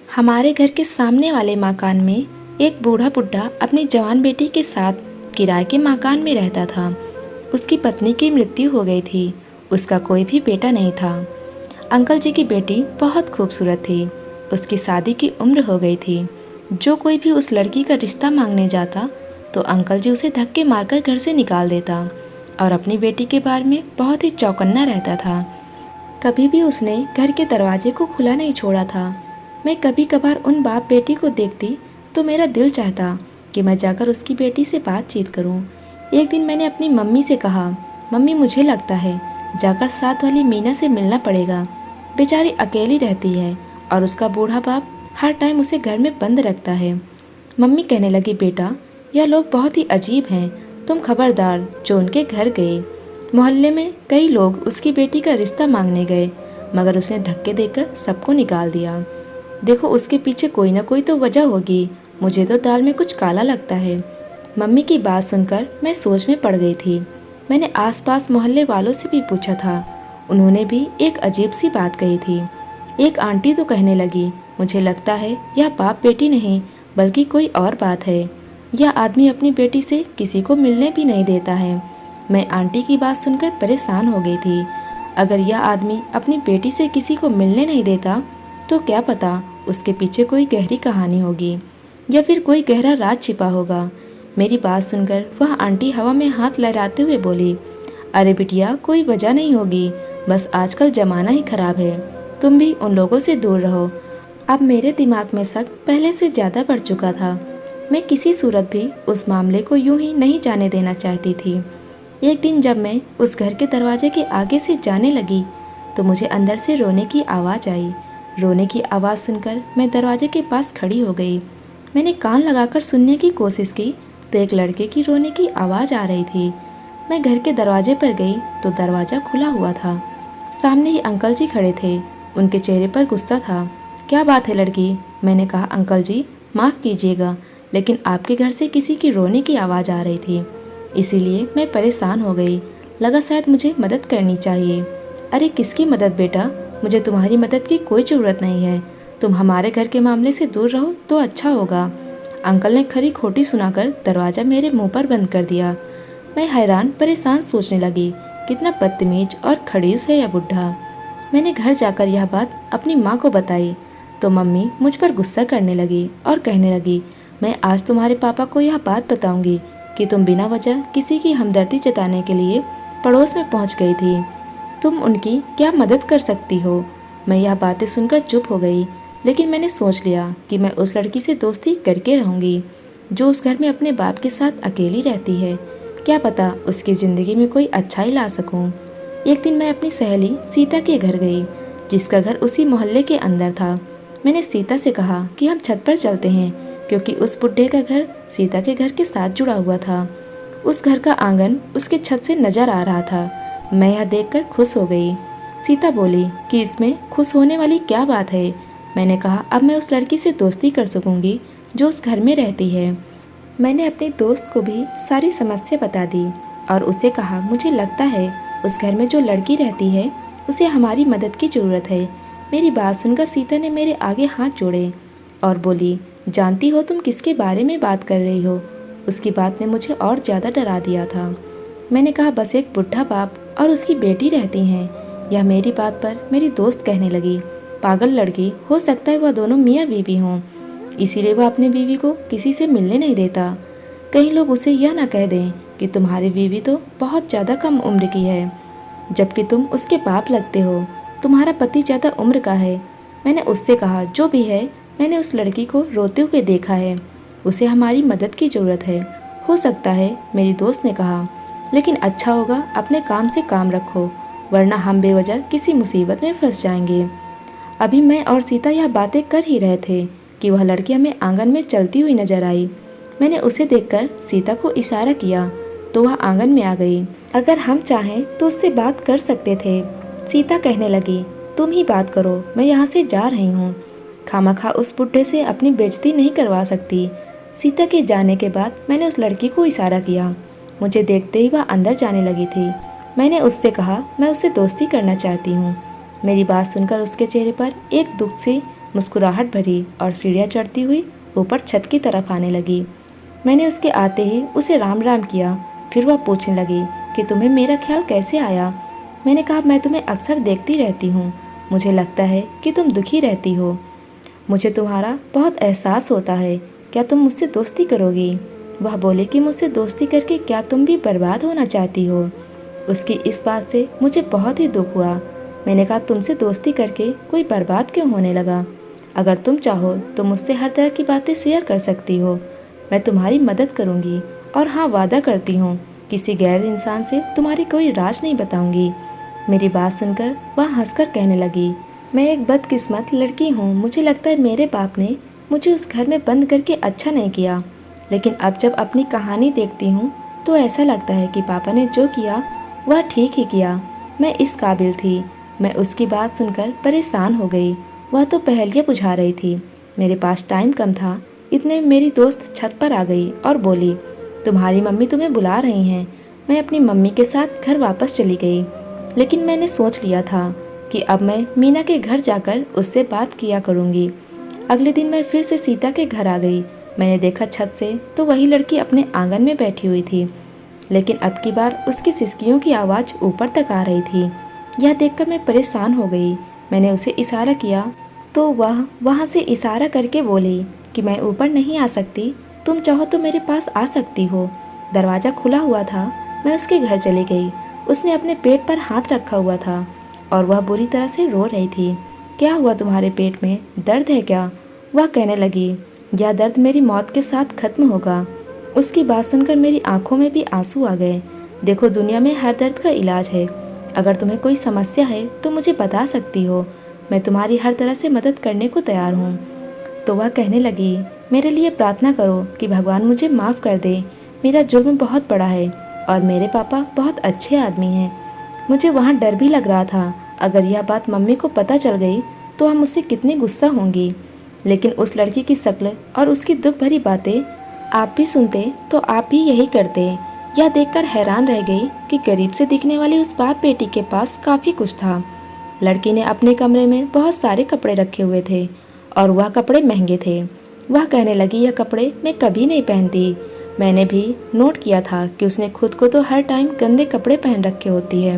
हमारे घर के सामने वाले मकान में एक बूढ़ा बुड्ढा अपनी जवान बेटी के साथ किराए के मकान में रहता था। उसकी पत्नी की मृत्यु हो गई थी। उसका कोई भी बेटा नहीं था। अंकल जी की बेटी बहुत खूबसूरत थी। उसकी शादी की उम्र हो गई थी। जो कोई भी उस लड़की का रिश्ता मांगने जाता तो अंकल जी उसे धक्के मारकर घर से निकाल देता और अपनी बेटी के बारे में बहुत ही चौकन्ना रहता था। कभी भी उसने घर के दरवाजे को खुला नहीं छोड़ा था। मैं कभी कभार उन बाप बेटी को देखती तो मेरा दिल चाहता कि मैं जाकर उसकी बेटी से बातचीत करूं। एक दिन मैंने अपनी मम्मी से कहा, मम्मी मुझे लगता है जाकर साथ वाली मीना से मिलना पड़ेगा। बेचारी अकेली रहती है और उसका बूढ़ा बाप हर टाइम उसे घर में बंद रखता है। मम्मी कहने लगी, बेटा यह लोग बहुत ही अजीब हैं, तुम खबरदार जो उनके घर गए। मोहल्ले में कई लोग उसकी बेटी का रिश्ता मांगने गए मगर उसने धक्के देकर सबको निकाल दिया। देखो उसके पीछे कोई ना कोई तो वजह होगी, मुझे तो दाल में कुछ काला लगता है। मम्मी की बात सुनकर मैं सोच में पड़ गई थी। मैंने आसपास मोहल्ले वालों से भी पूछा था। उन्होंने भी एक अजीब सी बात कही थी। एक आंटी तो कहने लगी, मुझे लगता है यह बाप बेटी नहीं बल्कि कोई और बात है। यह आदमी अपनी बेटी से किसी को मिलने भी नहीं देता है। मैं आंटी की बात सुनकर परेशान हो गई थी। अगर यह आदमी अपनी बेटी से किसी को मिलने नहीं देता तो क्या पता उसके पीछे कोई गहरी कहानी होगी या फिर कोई गहरा राज छिपा होगा। मेरी बात सुनकर वह आंटी हवा में हाथ लहराते हुए बोली, अरे बिटिया कोई वजह नहीं होगी, बस आजकल जमाना ही खराब है, तुम भी उन लोगों से दूर रहो। अब मेरे दिमाग में शक पहले से ज़्यादा बढ़ चुका था। मैं किसी सूरत भी उस मामले को यूं ही नहीं जाने देना चाहती थी। एक दिन जब मैं उस घर के दरवाजे के आगे से जाने लगी तो मुझे अंदर से रोने की आवाज़ आई। रोने की आवाज़ सुनकर मैं दरवाजे के पास खड़ी हो गई। मैंने कान लगाकर सुनने की कोशिश की तो एक लड़के की रोने की आवाज़ आ रही थी। मैं घर के दरवाजे पर गई तो दरवाज़ा खुला हुआ था। सामने ही अंकल जी खड़े थे। उनके चेहरे पर गुस्सा था। क्या बात है लड़की? मैंने कहा, अंकल जी माफ़ कीजिएगा लेकिन आपके घर से किसी की रोने की आवाज़ आ रही थी, इसीलिए मैं परेशान हो गई। लगा शायद मुझे मदद करनी चाहिए। अरे किसकी मदद बेटा, मुझे तुम्हारी मदद की कोई ज़रूरत नहीं है। तुम हमारे घर के मामले से दूर रहो तो अच्छा होगा। अंकल ने खरी खोटी सुनाकर दरवाज़ा मेरे मुंह पर बंद कर दिया। मैं हैरान परेशान सोचने लगी, कितना बदतमीज और खड़ूस है यह बुढ़ा। मैंने घर जाकर यह बात अपनी माँ को बताई तो मम्मी मुझ पर गुस्सा करने लगी और कहने लगी, मैं आज तुम्हारे पापा को यह बात बताऊंगी कि तुम बिना वजह किसी की हमदर्दी जताने के लिए पड़ोस में पहुंच गई थी। तुम उनकी क्या मदद कर सकती हो? मैं यह बातें सुनकर चुप हो गई, लेकिन मैंने सोच लिया कि मैं उस लड़की से दोस्ती करके रहूंगी जो उस घर में अपने बाप के साथ अकेली रहती है। क्या पता उसकी ज़िंदगी में कोई अच्छाई ला सकूं। एक दिन मैं अपनी सहेली सीता के घर गई, जिसका घर उसी मोहल्ले के अंदर था। मैंने सीता से कहा कि हम छत पर चलते हैं, क्योंकि उस बुढ़े का घर सीता के घर के साथ जुड़ा हुआ था। उस घर का आंगन उसके छत से नजर आ रहा था। मैं यह देखकर खुश हो गई। सीता बोली कि इसमें खुश होने वाली क्या बात है। मैंने कहा, अब मैं उस लड़की से दोस्ती कर सकूंगी जो उस घर में रहती है। मैंने अपने दोस्त को भी सारी समस्या बता दी और उसे कहा, मुझे लगता है उस घर में जो लड़की रहती है उसे हमारी मदद की ज़रूरत है। मेरी बात सुनकर सीता ने मेरे आगे हाथ जोड़े और बोली, जानती हो तुम किसके बारे में बात कर रही हो? उसकी बात ने मुझे और ज़्यादा डरा दिया था। मैंने कहा, बस एक बुढ़ा बाप और उसकी बेटी रहती हैं। यह मेरी बात पर मेरी दोस्त कहने लगी, पागल लड़की, हो सकता है वह दोनों मियाँ बीवी हों, इसीलिए वह अपनी बीवी को किसी से मिलने नहीं देता। कई लोग उसे यह ना कह दें कि तुम्हारी बीवी तो बहुत ज़्यादा कम उम्र की है, जबकि तुम उसके बाप लगते हो। तुम्हारा पति ज़्यादा उम्र का है। मैंने उससे कहा, जो भी है, मैंने उस लड़की को रोते हुए देखा है, उसे हमारी मदद की ज़रूरत है। हो सकता है, मेरी दोस्त ने कहा, लेकिन अच्छा होगा अपने काम से काम रखो, वरना हम बेवजह किसी मुसीबत में फंस जाएंगे। अभी मैं और सीता यह बातें कर ही रहे थे कि वह लड़की हमें आंगन में चलती हुई नजर आई। मैंने उसे देखकर सीता को इशारा किया तो वह आंगन में आ गई। अगर हम चाहें तो उससे बात कर सकते थे। सीता कहने लगी, तुम ही बात करो, मैं यहाँ से जा रही हूँ। खामखा उस बुढ़े से अपनी बेइज्जती नहीं करवा सकती। सीता के जाने के बाद मैंने उस लड़की को इशारा किया। मुझे देखते ही वह अंदर जाने लगी थी। मैंने उससे कहा, मैं उससे दोस्ती करना चाहती हूँ। मेरी बात सुनकर उसके चेहरे पर एक दुख सी मुस्कुराहट भरी और सीढ़ियाँ चढ़ती हुई ऊपर छत की तरफ आने लगी। मैंने उसके आते ही उसे राम राम किया। फिर वह पूछने लगी कि तुम्हें मेरा ख्याल कैसे आया। मैंने कहा मैं तुम्हें अक्सर देखती रहती हूँ, मुझे लगता है कि तुम दुखी रहती हो, मुझे तुम्हारा बहुत एहसास होता है, क्या तुम मुझसे दोस्ती करोगी। वह बोले कि मुझसे दोस्ती करके क्या तुम भी बर्बाद होना चाहती हो। उसकी इस बात से मुझे बहुत ही दुख हुआ। मैंने कहा तुमसे दोस्ती करके कोई बर्बाद क्यों होने लगा। अगर तुम चाहो तो मुझसे हर तरह की बातें शेयर कर सकती हो, मैं तुम्हारी मदद करूँगी। और हाँ, वादा करती हूँ किसी गैर इंसान से तुम्हारी कोई राज नहीं बताऊँगी। मेरी बात सुनकर वह हंसकर कहने लगी, मैं एक बदकिस्मत लड़की हूँ। मुझे लगता है मेरे बाप ने मुझे उस घर में बंद करके अच्छा नहीं किया, लेकिन अब जब अपनी कहानी देखती हूँ तो ऐसा लगता है कि पापा ने जो किया वह ठीक ही किया। मैं इस काबिल थी। मैं उसकी बात सुनकर परेशान हो गई। वह तो पहेलियाँ बुझा रही थी। मेरे पास टाइम कम था। इतने में मेरी दोस्त छत पर आ गई और बोली, तुम्हारी मम्मी तुम्हें बुला रही हैं। मैं अपनी मम्मी के साथ घर वापस चली गई, लेकिन मैंने सोच लिया था कि अब मैं मीना के घर जाकर उससे बात किया करूँगी। अगले दिन मैं फिर से सीता के घर आ गई। मैंने देखा छत से तो वही लड़की अपने आंगन में बैठी हुई थी, लेकिन अब की बार उसकी सिसकियों की आवाज़ ऊपर तक आ रही थी। यह देखकर मैं परेशान हो गई। मैंने उसे इशारा किया तो वह वहाँ से इशारा करके बोली कि मैं ऊपर नहीं आ सकती, तुम चाहो तो मेरे पास आ सकती हो। दरवाज़ा खुला हुआ था। मैं उसके घर चली गई। उसने अपने पेट पर हाथ रखा हुआ था और वह बुरी तरह से रो रही थी। क्या हुआ तुम्हारे पेट में, दर्द है क्या। वह कहने लगी, यह दर्द मेरी मौत के साथ खत्म होगा। उसकी बात सुनकर मेरी आंखों में भी आंसू आ गए। देखो, दुनिया में हर दर्द का इलाज है। अगर तुम्हें कोई समस्या है तो मुझे बता सकती हो, मैं तुम्हारी हर तरह से मदद करने को तैयार हूँ। तो वह कहने लगी, मेरे लिए प्रार्थना करो कि भगवान मुझे माफ़ कर दे। मेरा जुर्म बहुत बड़ा है और मेरे पापा बहुत अच्छे आदमी हैं। मुझे वहाँ डर भी लग रहा था, अगर यह बात मम्मी को पता चल गई तो हम मुझसे कितनी गुस्सा होंगी। लेकिन उस लड़की की शक्ल और उसकी दुख भरी बातें आप भी सुनते तो आप भी यही करते। यह देखकर हैरान रह गई कि गरीब से दिखने वाली उस बाप बेटी के पास काफ़ी कुछ था। लड़की ने अपने कमरे में बहुत सारे कपड़े रखे हुए थे और वह कपड़े महंगे थे। वह कहने लगी, यह कपड़े मैं कभी नहीं पहनती। मैंने भी नोट किया था कि उसने खुद को तो हर टाइम गंदे कपड़े पहन रखे होती है,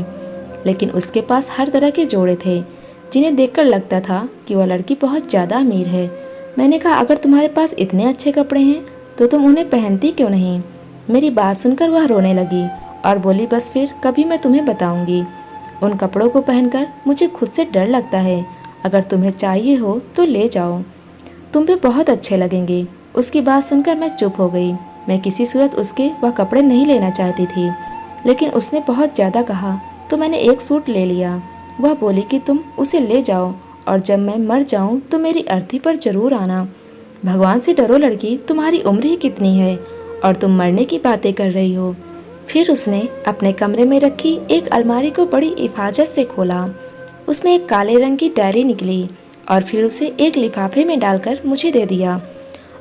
लेकिन उसके पास हर तरह के जोड़े थे जिन्हें देखकर लगता था कि वह लड़की बहुत ज़्यादा अमीर है। मैंने कहा, अगर तुम्हारे पास इतने अच्छे कपड़े हैं तो तुम उन्हें पहनती क्यों नहीं। मेरी बात सुनकर वह रोने लगी और बोली, बस फिर कभी मैं तुम्हें बताऊंगी। उन कपड़ों को पहनकर मुझे खुद से डर लगता है। अगर तुम्हें चाहिए हो तो ले जाओ, तुम भी बहुत अच्छे लगेंगे। उसकी बात सुनकर मैं चुप हो गई। मैं किसी सूरत उसके वह कपड़े नहीं लेना चाहती थी, लेकिन उसने बहुत ज़्यादा कहा तो मैंने एक सूट ले लिया। वह बोली कि तुम उसे ले जाओ और जब मैं मर जाऊं तो मेरी अर्थी पर जरूर आना। भगवान से डरो लड़की, तुम्हारी उम्र ही कितनी है और तुम मरने की बातें कर रही हो। फिर उसने अपने कमरे में रखी एक अलमारी को बड़ी हिफाजत से खोला। उसमें एक काले रंग की डायरी निकली और फिर उसे एक लिफाफे में डालकर मुझे दे दिया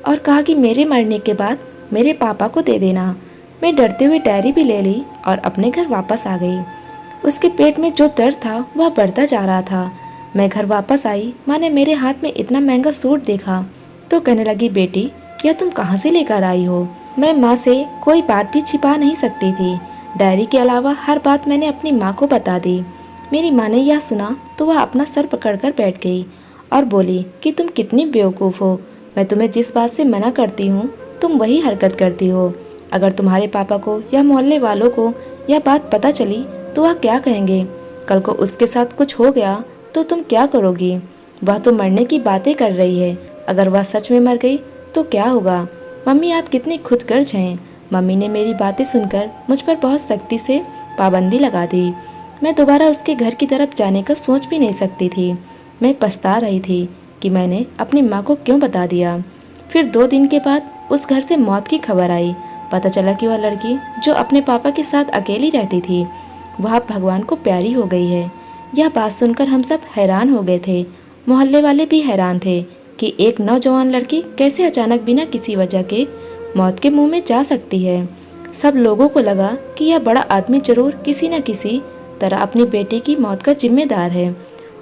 और कहा कि मेरे मरने के बाद मेरे पापा को दे देना। मैं डरते हुए डायरी भी ले ली और अपने घर वापस आ गई। उसके पेट में जो दर्द था वह बढ़ता जा रहा था। मैं घर वापस आई। माँ ने मेरे हाथ में इतना महंगा सूट देखा तो कहने लगी, बेटी यह तुम कहाँ से लेकर आई हो। मैं माँ से कोई बात भी छिपा नहीं सकती थी। डायरी के अलावा हर बात मैंने अपनी माँ को बता दी। मेरी माँ ने यह सुना तो वह अपना सर पकड़कर बैठ गई और बोली कि तुम कितनी बेवकूफ़ हो। मैं तुम्हें जिस बात से मना करती हूँ तुम वही हरकत करती हो। अगर तुम्हारे पापा को या मोहल्ले वालों को यह बात पता चली तो वह क्या कहेंगे। कल को उसके साथ कुछ हो गया तो तुम क्या करोगी। वह तो मरने की बातें कर रही है, अगर वह सच में मर गई तो क्या होगा। मम्मी आप कितनी खुदगर्ज हैं। मम्मी ने मेरी बातें सुनकर मुझ पर बहुत सख्ती से पाबंदी लगा दी। मैं दोबारा उसके घर की तरफ जाने का सोच भी नहीं सकती थी। मैं पछता रही थी कि मैंने अपनी माँ को क्यों बता दिया। फिर 2 दिन के बाद उस घर से मौत की खबर आई। पता चला कि वह लड़की जो अपने पापा के साथ अकेली रहती थी वह भगवान को प्यारी हो गई है। यह बात सुनकर हम सब हैरान हो गए थे। मोहल्ले वाले भी हैरान थे कि एक नौजवान लड़की कैसे अचानक बिना किसी वजह के मौत के मुंह में जा सकती है। सब लोगों को लगा कि यह बड़ा आदमी जरूर किसी न किसी तरह अपनी बेटी की मौत का जिम्मेदार है।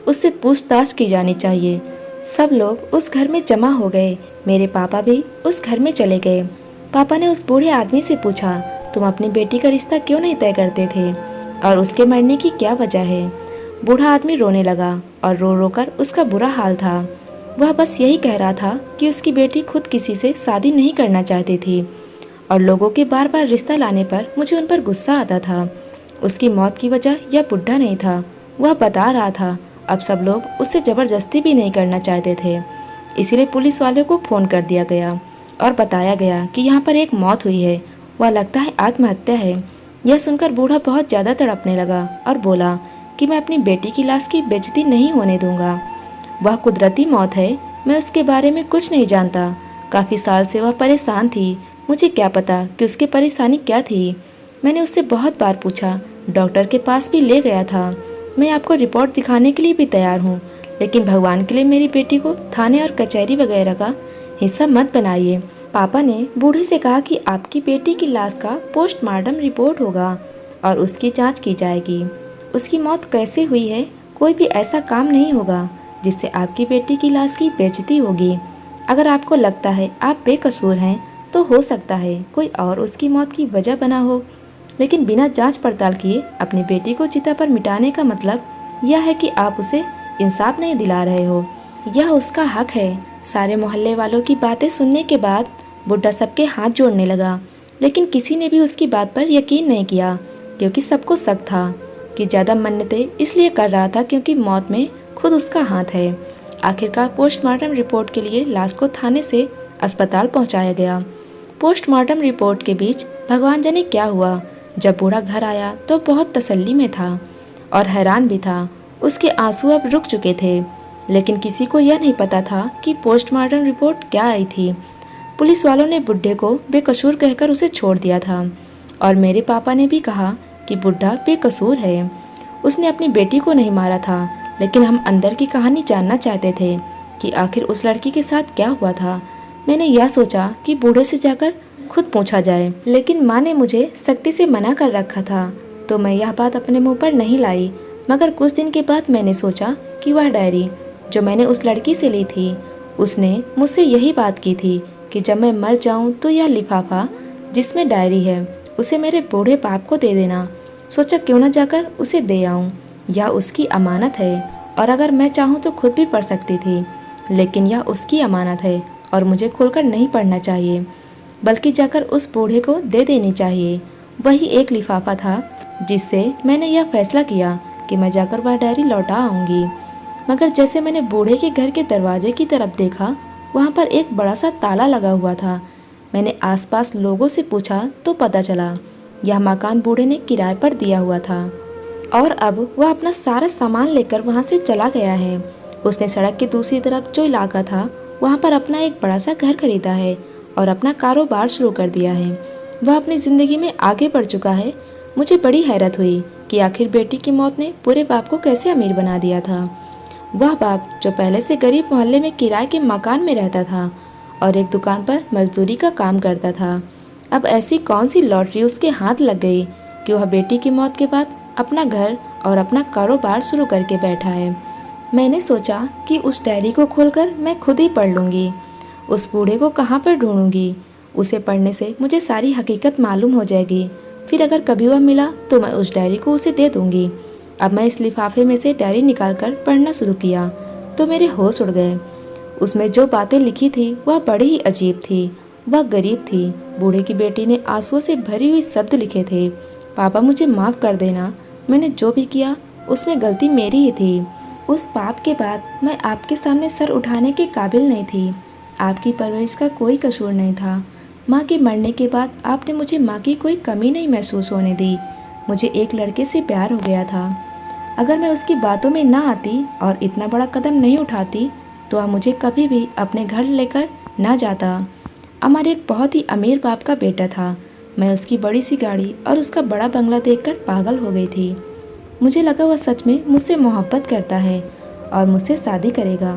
उससे पूछताछ की जानी चाहिए। सब लोग उस घर में जमा हो गए। मेरे पापा भी उस घर में चले गए। पापा ने उस बूढ़े आदमी से पूछा, तुम अपनी बेटी का रिश्ता क्यों नहीं तय करते थे और उसके मरने की क्या वजह है? बूढ़ा आदमी रोने लगा और रो रो कर उसका बुरा हाल था। वह बस यही कह रहा था कि उसकी बेटी खुद किसी से शादी नहीं करना चाहती थी और लोगों के बार बार रिश्ता लाने पर मुझे उन पर गुस्सा आता था। उसकी मौत की वजह यह बुढ़ा नहीं था, वह बता रहा था। अब सब लोग उससे ज़बरदस्ती भी नहीं करना चाहते थे, इसीलिए पुलिस वाले को फ़ोन कर दिया गया और बताया गया कि यहाँ पर एक मौत हुई है, वह लगता है आत्महत्या है। यह सुनकर बूढ़ा बहुत ज़्यादा तड़पने लगा और बोला कि मैं अपनी बेटी की लाश की बेइज्जती नहीं होने दूंगा। वह कुदरती मौत है, मैं उसके बारे में कुछ नहीं जानता। काफ़ी साल से वह परेशान थी, मुझे क्या पता कि उसकी परेशानी क्या थी। मैंने उससे बहुत बार पूछा, डॉक्टर के पास भी ले गया था। मैं आपको रिपोर्ट दिखाने के लिए भी तैयार हूँ, लेकिन भगवान के लिए मेरी बेटी को थाने और कचहरी वगैरह का हिस्सा मत बनाइए। पापा ने बूढ़े से कहा कि आपकी बेटी की लाश का पोस्टमार्टम रिपोर्ट होगा और उसकी जांच की जाएगी। उसकी मौत कैसे हुई है, कोई भी ऐसा काम नहीं होगा जिससे आपकी बेटी की लाश की बेइज्जती होगी। अगर आपको लगता है आप बेकसूर हैं तो हो सकता है कोई और उसकी मौत की वजह बना हो, लेकिन बिना जांच पड़ताल किए अपनी बेटी को चिता पर मिटाने का मतलब यह है कि आप उसे इंसाफ नहीं दिला रहे हो। यह उसका हक है। सारे मोहल्ले वालों की बातें सुनने के बाद बुढ़ा सबके हाथ जोड़ने लगा, लेकिन किसी ने भी उसकी बात पर यकीन नहीं किया, क्योंकि सबको शक था कि ज़्यादा मन्नतें इसलिए कर रहा था क्योंकि मौत में खुद उसका हाथ है। आखिरकार पोस्टमार्टम रिपोर्ट के लिए लाश को थाने से अस्पताल पहुंचाया गया। पोस्टमार्टम रिपोर्ट के बीच भगवान जाने क्या हुआ। जब बूढ़ा घर आया तो बहुत तसल्ली में था और हैरान भी था। उसके आंसू अब रुक चुके थे, लेकिन किसी को यह नहीं पता था कि पोस्टमार्टम रिपोर्ट क्या आई थी। पुलिस वालों ने बुढ़े को बेकसूर कहकर उसे छोड़ दिया था और मेरे पापा ने भी कहा कि बुढ़ा बेकसूर है, उसने अपनी बेटी को नहीं मारा था। लेकिन हम अंदर की कहानी जानना चाहते थे कि आखिर उस लड़की के साथ क्या हुआ था। मैंने यह सोचा कि बूढ़े से जाकर खुद पूछा जाए, लेकिन माँ ने मुझे सख्ती से मना कर रखा था, तो मैं यह बात अपने मुंह पर नहीं लाई। मगर कुछ दिन के बाद मैंने सोचा कि वह डायरी जो मैंने उस लड़की से ली थी, उसने मुझसे यही बात की थी कि जब मैं मर जाऊं तो यह लिफाफा जिसमें डायरी है उसे मेरे बूढ़े बाप को दे देना। सोचा क्यों न जाकर उसे दे आऊं, यह उसकी अमानत है और अगर मैं चाहूं तो खुद भी पढ़ सकती थी, लेकिन यह उसकी अमानत है और मुझे खोलकर नहीं पढ़ना चाहिए, बल्कि जाकर उस बूढ़े को दे देनी चाहिए। वही एक लिफाफा था जिससे मैंने यह फैसला किया कि मैं जाकर वह डायरी लौटा आऊँगी। मगर जैसे मैंने बूढ़े के घर के दरवाजे की तरफ देखा, वहाँ पर एक बड़ा सा ताला लगा हुआ था। मैंने आसपास लोगों से पूछा तो पता चला यह मकान बूढ़े ने किराए पर दिया हुआ था और अब वह अपना सारा सामान लेकर वहाँ से चला गया है। उसने सड़क के दूसरी तरफ जो इलाका था वहाँ पर अपना एक बड़ा सा घर खरीदा है और अपना कारोबार शुरू कर दिया है। वह अपनी ज़िंदगी में आगे बढ़ चुका है। मुझे बड़ी हैरत हुई कि आखिर बेटी की मौत ने पूरे बाप को कैसे अमीर बना दिया था। वह बाप जो पहले से गरीब मोहल्ले में किराए के मकान में रहता था और एक दुकान पर मजदूरी का काम करता था, अब ऐसी कौन सी लॉटरी उसके हाथ लग गई कि वह बेटी की मौत के बाद अपना घर और अपना कारोबार शुरू करके बैठा है। मैंने सोचा कि उस डायरी को खोलकर मैं खुद ही पढ़ लूँगी। उस बूढ़े को कहाँ पर ढूंढूंगी? उसे पढ़ने से मुझे सारी हकीकत मालूम हो जाएगी। फिर अगर कभी वह मिला तो मैं उस डायरी को उसे दे दूंगी। अब मैं इस लिफाफे में से डायरी निकालकर पढ़ना शुरू किया तो मेरे होश उड़ गए। उसमें जो बातें लिखी थी वह बड़ी ही अजीब थी। वह गरीब थी। बूढ़े की बेटी ने आंसुओं से भरी हुई शब्द लिखे थे, पापा मुझे माफ़ कर देना, मैंने जो भी किया उसमें गलती मेरी ही थी। उस पाप के बाद मैं आपके सामने सर उठाने के काबिल नहीं थी। आपकी परवरिश का कोई कसूर नहीं था। माँ के मरने के बाद आपने मुझे माँ की कोई कमी नहीं महसूस होने दी। मुझे एक लड़के से प्यार हो गया था। अगर मैं उसकी बातों में ना आती और इतना बड़ा कदम नहीं उठाती तो वह मुझे कभी भी अपने घर लेकर ना जाता। अमर एक बहुत ही अमीर बाप का बेटा था। मैं उसकी बड़ी सी गाड़ी और उसका बड़ा बंगला देखकर पागल हो गई थी। मुझे लगा वह सच में मुझसे मोहब्बत करता है और मुझसे शादी करेगा,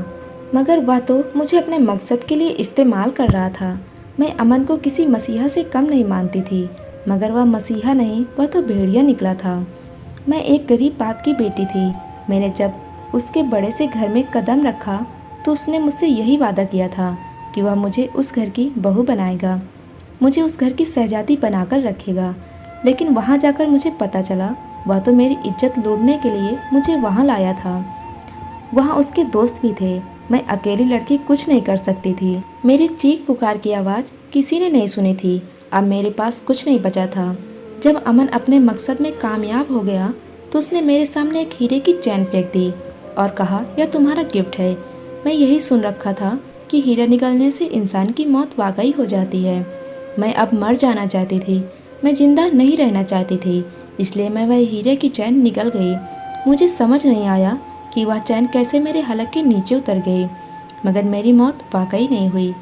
मगर वह तो मुझे अपने मकसद के लिए इस्तेमाल कर रहा था। मैं अमन को किसी मसीहा से कम नहीं मानती थी, मगर वह मसीहा नहीं, वह तो भेड़िया निकला था। मैं एक गरीब बाप की बेटी थी। मैंने जब उसके बड़े से घर में कदम रखा तो उसने मुझसे यही वादा किया था कि वह मुझे उस घर की बहू बनाएगा, मुझे उस घर की शहजादी बनाकर रखेगा। लेकिन वहाँ जाकर मुझे पता चला वह तो मेरी इज्जत लूटने के लिए मुझे वहाँ लाया था। वहाँ उसके दोस्त भी थे। मैं अकेली लड़की कुछ नहीं कर सकती थी। मेरी चीख पुकार की आवाज़ किसी ने नहीं सुनी थी। अब मेरे पास कुछ नहीं बचा था। जब अमन अपने मकसद में कामयाब हो गया तो उसने मेरे सामने एक हीरे की चैन फेंक दी और कहा, यह तुम्हारा गिफ्ट है। मैं यही सुन रखा था कि हीरा निकलने से इंसान की मौत वाकई हो जाती है। मैं अब मर जाना चाहती थी। मैं जिंदा नहीं रहना चाहती थी, इसलिए मैं वह हीरे की चैन निकल गई। मुझे समझ नहीं आया कि वह चैन कैसे मेरे हलक के नीचे उतर गई, मगर मेरी मौत वाकई नहीं हुई।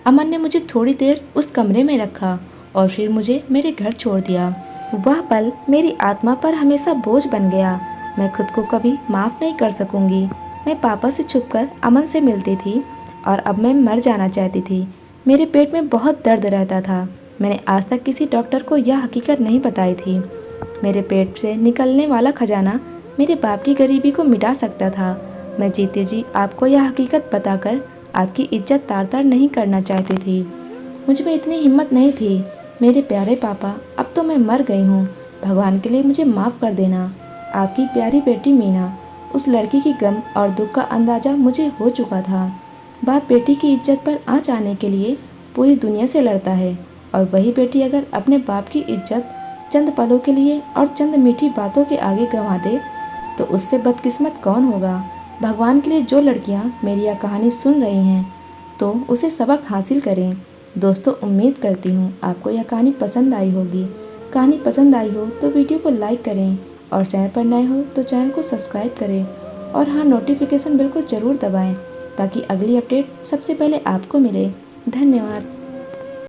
अमन ने मुझे थोड़ी देर उस कमरे में रखा और फिर मुझे मेरे घर छोड़ दिया। वह पल मेरी आत्मा पर हमेशा बोझ बन गया। मैं खुद को कभी माफ़ नहीं कर सकूंगी। मैं पापा से छुपकर अमन से मिलती थी और अब मैं मर जाना चाहती थी। मेरे पेट में बहुत दर्द रहता था। मैंने आज तक किसी डॉक्टर को यह हकीकत नहीं बताई थी। मेरे पेट से निकलने वाला खजाना मेरे बाप की गरीबी को मिटा सकता था। मैं जीते जी आपको यह हकीकत बताकर आपकी इज्जत तार तार नहीं करना चाहती थी। मुझ में इतनी हिम्मत नहीं थी। मेरे प्यारे पापा, अब तो मैं मर गई हूँ। भगवान के लिए मुझे माफ़ कर देना। आपकी प्यारी बेटी मीना। उस लड़की की गम और दुख का अंदाज़ा मुझे हो चुका था। बाप बेटी की इज्जत पर आँच आने के लिए पूरी दुनिया से लड़ता है, और वही बेटी अगर अपने बाप की इज्जत चंद पलों के लिए और चंद मीठी बातों के आगे गंवा दे तो उससे बदकिस्मत कौन होगा। भगवान के लिए जो लड़कियां मेरी यह कहानी सुन रही हैं तो उसे सबक हासिल करें। दोस्तों, उम्मीद करती हूँ आपको यह कहानी पसंद आई होगी। कहानी पसंद आई हो तो वीडियो को लाइक करें और चैनल पर नए हो तो चैनल को सब्सक्राइब करें और हाँ, नोटिफिकेशन बिल्कुल ज़रूर दबाएं ताकि अगली अपडेट सबसे पहले आपको मिले। धन्यवाद।